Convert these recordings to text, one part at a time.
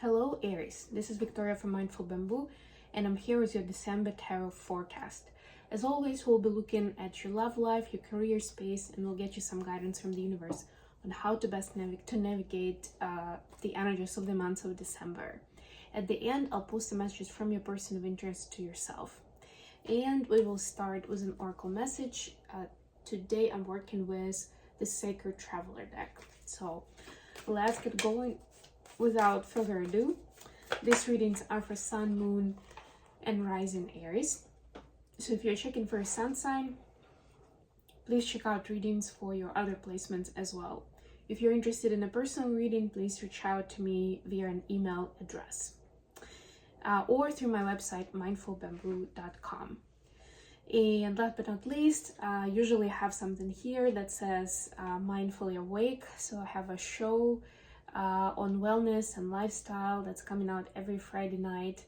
Hello Aries, this is Victoria from Mindful Bamboo and I'm here with your December tarot forecast. As always, we'll be looking at your love life, your career space, and we'll get you some guidance from the universe on how to best navigate the energies of the month of December. At the end, I'll post the messages from your person of interest to yourself. And we will start with an oracle message. Today I'm working with the Sacred Traveler deck. So let's get going. Without further ado, these readings are for Sun, Moon, and Rising Aries. So if you're checking for a sun sign, please check out readings for your other placements as well. If you're interested in a personal reading, please reach out to me via an email address or through my website, mindfulbamboo.com. And last but not least, I usually have something here that says Mindfully Awake. So I have a show on wellness and lifestyle that's coming out every Friday night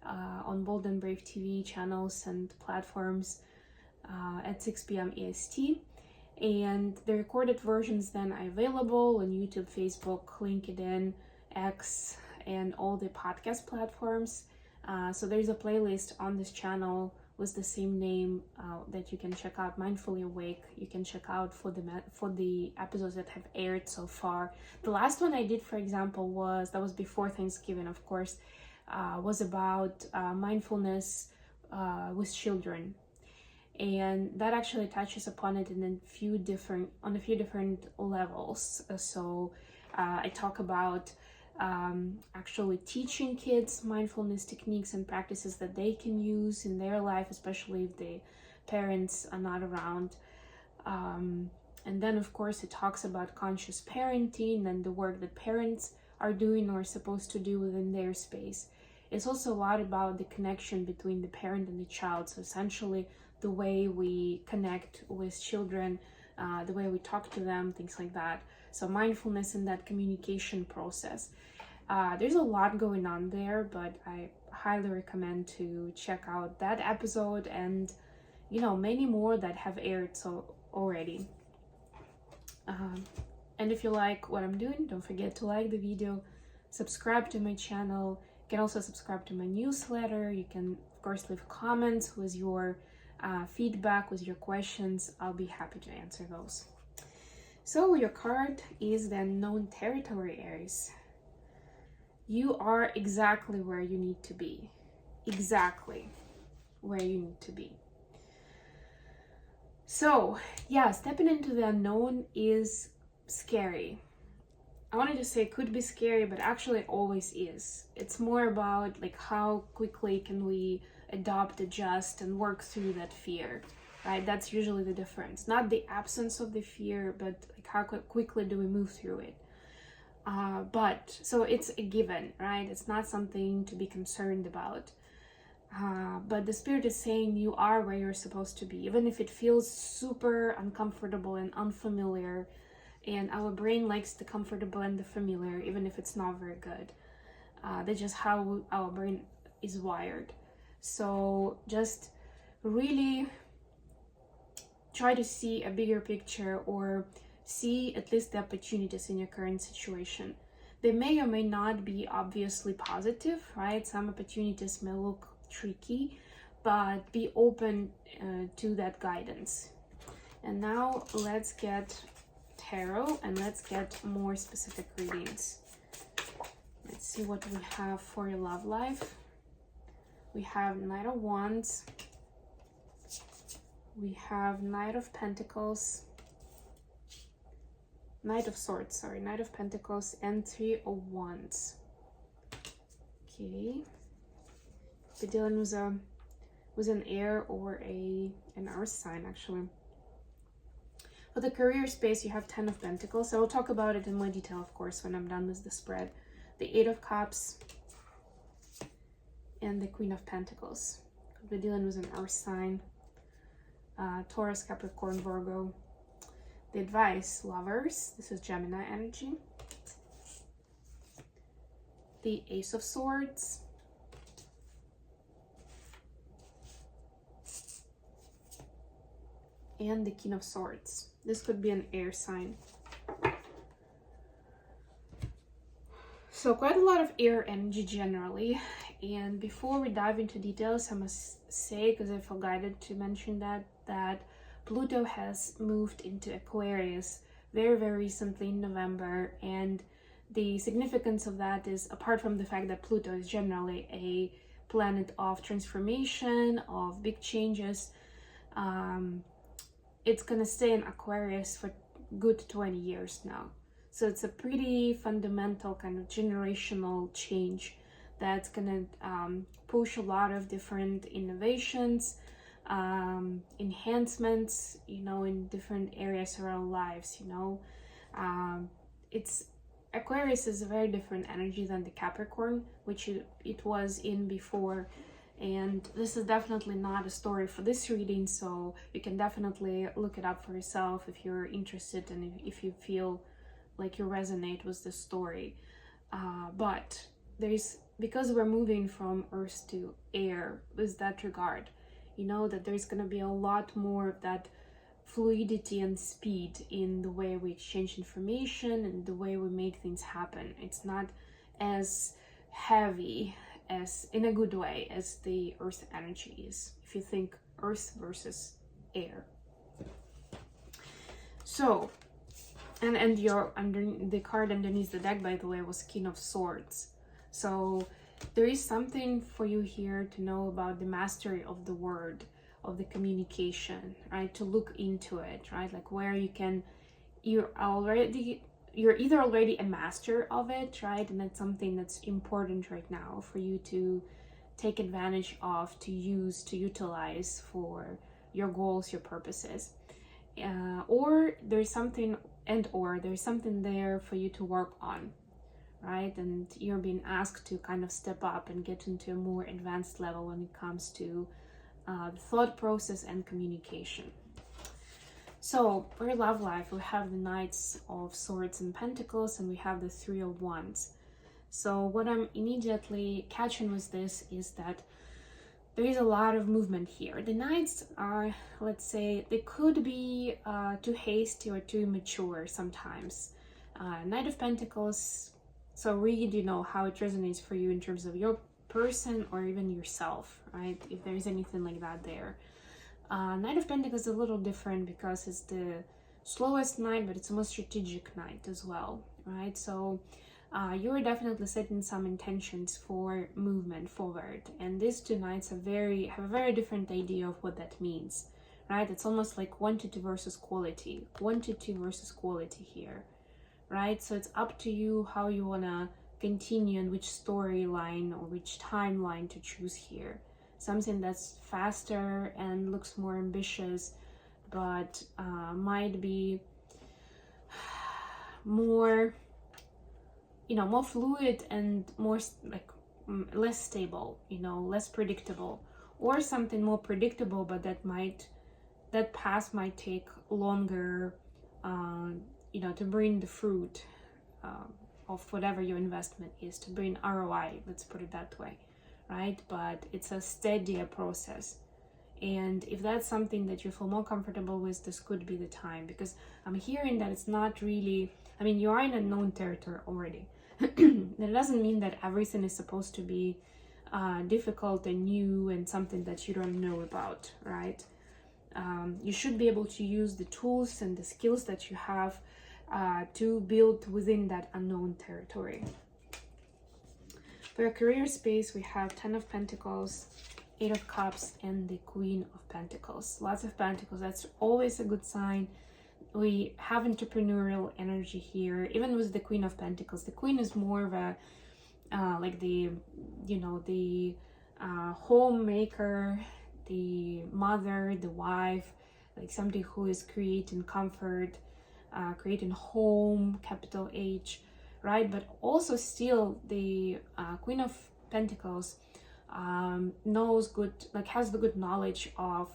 on Bold and Brave TV channels and platforms at 6 p.m. EST. And the recorded versions then are available on YouTube, Facebook, LinkedIn, X, and all the podcast platforms. So there's a playlist on this channel with the same name that you can check out, Mindfully Awake. You can check out for the episodes that have aired so far. The last one I did, for example, was before Thanksgiving, of course, was about mindfulness with children, and that actually touches upon it on a few different levels. So I talk about actually teaching kids mindfulness techniques and practices that they can use in their life, especially if the parents are not around. And then, of course, it talks about conscious parenting and the work that parents are doing or supposed to do within their space. It's also a lot about the connection between the parent and the child. So essentially, the way we connect with children, the way we talk to them, things like that. So mindfulness in that communication process. There's a lot going on there, but I highly recommend to check out that episode and, many more that have aired so already. And if you like what I'm doing, don't forget to like the video, subscribe to my channel. You can also subscribe to my newsletter. You can, of course, leave comments with your feedback, with your questions. I'll be happy to answer those. So your card is the Unknown Territory, Aries. You are exactly where you need to be. Exactly where you need to be. So, yeah, stepping into the unknown is scary. I wanted to say it could be scary, but actually it always is. It's more about how quickly can we adopt, adjust, and work through that fear. Right, that's usually the difference. Not the absence of the fear, but how quickly do we move through it? So it's a given, right? It's not something to be concerned about. But the spirit is saying you are where you're supposed to be, even if it feels super uncomfortable and unfamiliar. And our brain likes the comfortable and the familiar, even if it's not very good. That's just how our brain is wired. So just really try to see a bigger picture or see at least the opportunities in your current situation. They may or may not be obviously positive, right? Some opportunities may look tricky, but be open to that guidance. And now let's get tarot and let's get more specific readings. Let's see what we have for your love life. We have Knight of Wands. We have Knight of Pentacles, Knight of Swords, Knight of Pentacles, and Three of Wands. Okay, we're dealing with an air or an earth sign, actually. For the career space, you have 10 of Pentacles. I will talk about it in more detail, of course, when I'm done with the spread. The 8 of Cups and the Queen of Pentacles. We're dealing with an earth sign. Taurus, Capricorn, Virgo. The advice, lovers. This is Gemini energy. The Ace of Swords. And the King of Swords. This could be an air sign. So quite a lot of air energy generally. And before we dive into details, I must say, because I forgot to mention that Pluto has moved into Aquarius very, very recently in November. And the significance of that is, apart from the fact that Pluto is generally a planet of transformation, of big changes, it's gonna stay in Aquarius for good 20 years now. So it's a pretty fundamental kind of generational change that's gonna push a lot of different innovations, enhancements, in different areas of our lives. It's Aquarius is a very different energy than the Capricorn, which it was in before. And this is definitely not a story for this reading, so you can definitely look it up for yourself if you're interested and if you feel like you resonate with the story. But because we're moving from earth to air with that regard, that there's going to be a lot more of that fluidity and speed in the way we exchange information and the way we make things happen. It's not as heavy, as in a good way, as the earth energy is, if you think earth versus air. So, and the card underneath the deck, by the way, was King of Swords. So there is something for you here to know about the mastery of the word, of the communication, right? To look into it, right? Like where you're either already a master of it, right? And that's something that's important right now for you to take advantage of, to use, to utilize for your goals, your purposes. Or there's something there for you to work on, right? And you're being asked to kind of step up and get into a more advanced level when it comes to the thought process and communication. So for your love life, we have the Knights of Swords and Pentacles, and we have the Three of Wands. So what I'm immediately catching with this is that there is a lot of movement here. The Knights are, let's say, they could be too hasty or too immature sometimes. Knight of Pentacles, so read, how it resonates for you in terms of your person or even yourself, right? If there's anything like that there. Knight of Pentacles is a little different because it's the slowest knight, but it's a most strategic knight as well, right? So you're definitely setting some intentions for movement forward, and these two knights have a very different idea of what that means, right? It's almost like quantity versus quality here, right? So it's up to you how you want to continue and which storyline or which timeline to choose here. Something that's faster and looks more ambitious, but might be more, more fluid and more less stable, less predictable, or something more predictable, but that path might take longer, to bring the fruit of whatever your investment is, to bring ROI, let's put it that way. Right? But it's a steadier process. And if that's something that you feel more comfortable with, this could be the time, because I'm hearing that it's not really, you are in unknown territory already. That doesn't mean that everything is supposed to be difficult and new and something that you don't know about, right? You should be able to use the tools and the skills that you have to build within that unknown territory. For your career space, we have 10 of Pentacles, 8 of Cups, and the Queen of Pentacles. Lots of Pentacles, that's always a good sign. We have entrepreneurial energy here, even with the Queen of Pentacles. The Queen is more of a, like the homemaker, the mother, the wife, like somebody who is creating comfort, creating home, capital H, right? But also still the Queen of Pentacles has the good knowledge of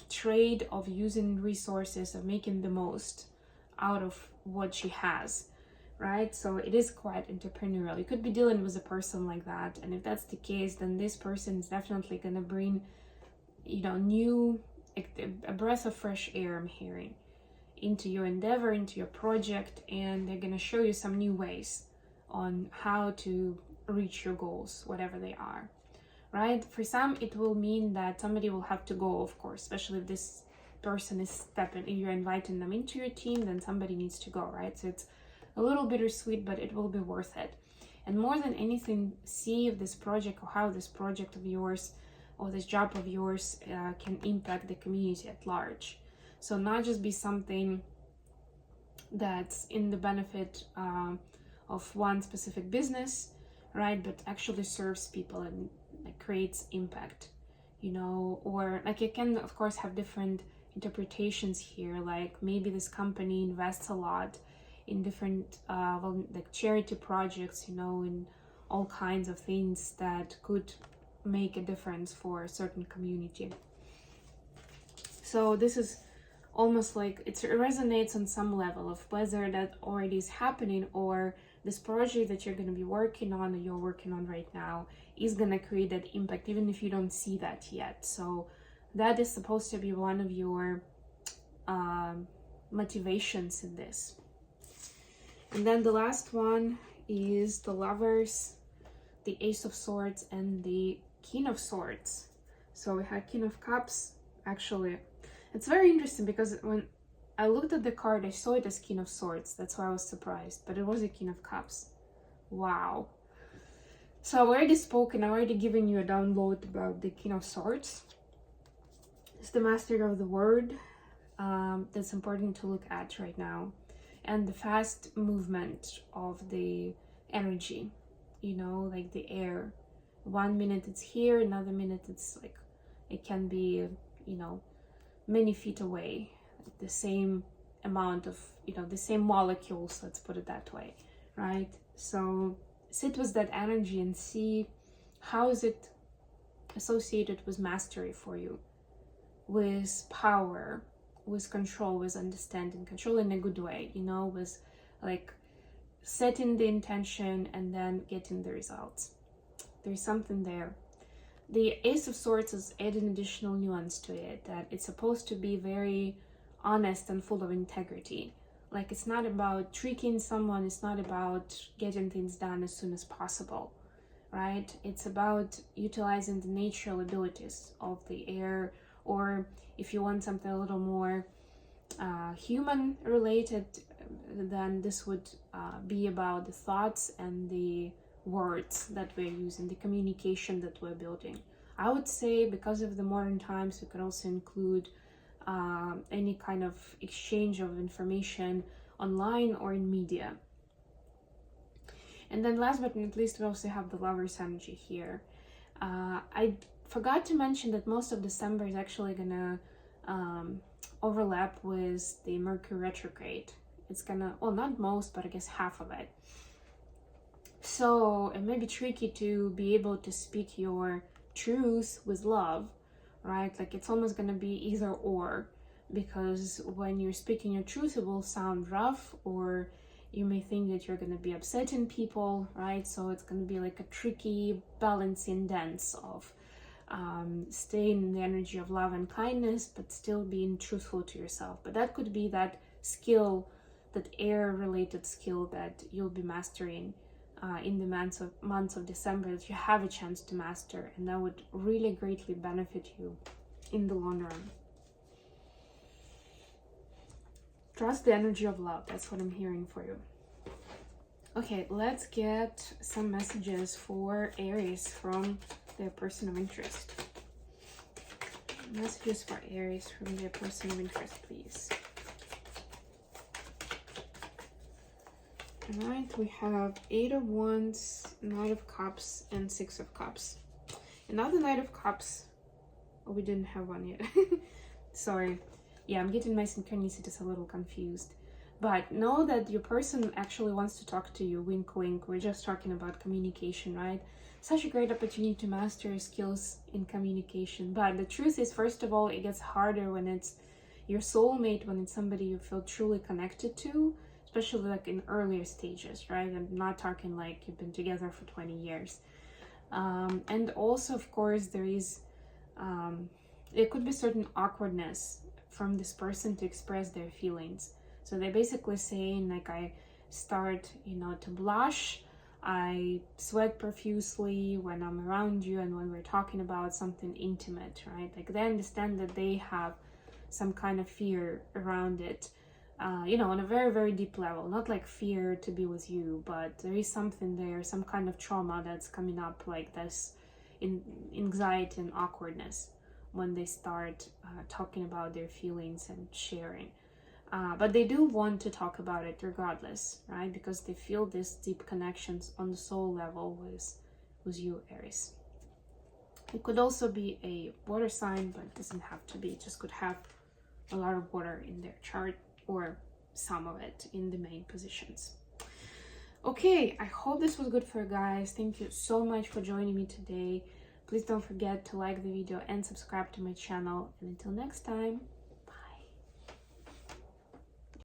trade, of using resources, of making the most out of what she has, right? So it is quite entrepreneurial. You could be dealing with a person like that, and if that's the case, then this person is definitely gonna bring, a breath of fresh air, I'm hearing, into your endeavor, into your project, and they're gonna show you some new ways on how to reach your goals, whatever they are, right? For some, it will mean that somebody will have to go, of course, especially if this person is stepping, if you're inviting them into your team, then somebody needs to go, right? So it's a little bittersweet, but it will be worth it. And more than anything, see if this project or how this project of yours or this job of yours can impact the community at large. So not just be something that's in the benefit of one specific business, right? But actually serves people and like, creates impact, you know, or like it can of course have different interpretations here. Like maybe this company invests a lot in different like charity projects, you know, in all kinds of things that could make a difference for a certain community. So this is almost like it resonates on some level of whether that already is happening or this project that you're going to be working on or you're working on right now is going to create that impact even if you don't see that yet. So that is supposed to be one of your motivations in this. And then the last one is the Lovers, the Ace of Swords, and the King of Swords. So we had King of Cups. Actually, it's very interesting because when I looked at the card, I saw it as King of Swords. That's why I was surprised. But it was a King of Cups. Wow. So I've already spoken, I've already given you a download about the King of Swords. It's the mastery of the word that's important to look at right now. And the fast movement of the energy, you know, like the air. 1 minute it's here, another minute it's like, it can be, you know, many feet away. The same amount of, you know, the same molecules, let's put it that way, right? So sit with that energy and see how is it associated with mastery for you, with power, with control, with understanding, control in a good way, you know, with like setting the intention and then getting the results. There's something there. The Ace of Swords is adding additional nuance to it, that it's supposed to be very honest and full of integrity. Like it's not about tricking someone, it's not about getting things done as soon as possible, right? It's about utilizing the natural abilities of the air, or if you want something a little more human related, then this would be about the thoughts and the words that we're using, the communication that we're building. I would say because of the modern times, we can also include any kind of exchange of information online or in media. And then last but not least, we also have the Lover's energy here. I forgot to mention that most of December is actually gonna overlap with the Mercury retrograde. It's gonna, well, not most, but I guess half of it. So it may be tricky to be able to speak your truth with love, right? Like it's almost gonna be either or, because when you're speaking your truth, it will sound rough, or you may think that you're gonna be upsetting people, right? So it's gonna be like a tricky balancing dance of staying in the energy of love and kindness, but still being truthful to yourself. But that could be that skill, that air-related skill that you'll be mastering in the months of December, that you have a chance to master, and that would really greatly benefit you in the long run. Trust the energy of love. That's what I'm hearing for you. Okay, let's get some messages for Aries from their person of interest. Messages for Aries from their person of interest, please. Alright, we have 8 of Wands, Knight of Cups, and 6 of Cups. Another Knight of Cups. Oh, we didn't have one yet. Sorry. Yeah, I'm getting my synchronicities a little confused. But know that your person actually wants to talk to you. Wink, wink. We're just talking about communication, right? Such a great opportunity to master your skills in communication. But the truth is, first of all, it gets harder when it's your soulmate, when it's somebody you feel truly connected to, especially like in earlier stages, right? I'm not talking like you've been together for 20 years. And also, of course, there could be certain awkwardness from this person to express their feelings. So they're basically saying, like, I start, you know, to blush, I sweat profusely when I'm around you and when we're talking about something intimate, right? Like, they understand that they have some kind of fear around it, on a very, very deep level. Not like fear to be with you, but there is something there, some kind of trauma that's coming up, like this anxiety and awkwardness when they start talking about their feelings and sharing. But they do want to talk about it regardless, right? Because they feel these deep connections on the soul level with you, Aries. It could also be a water sign, but it doesn't have to be. It just could have a lot of water in their chart, or some of it in the main positions. Okay, I hope this was good for you guys. Thank you so much for joining me today. Please don't forget to like the video and subscribe to my channel. And until next time.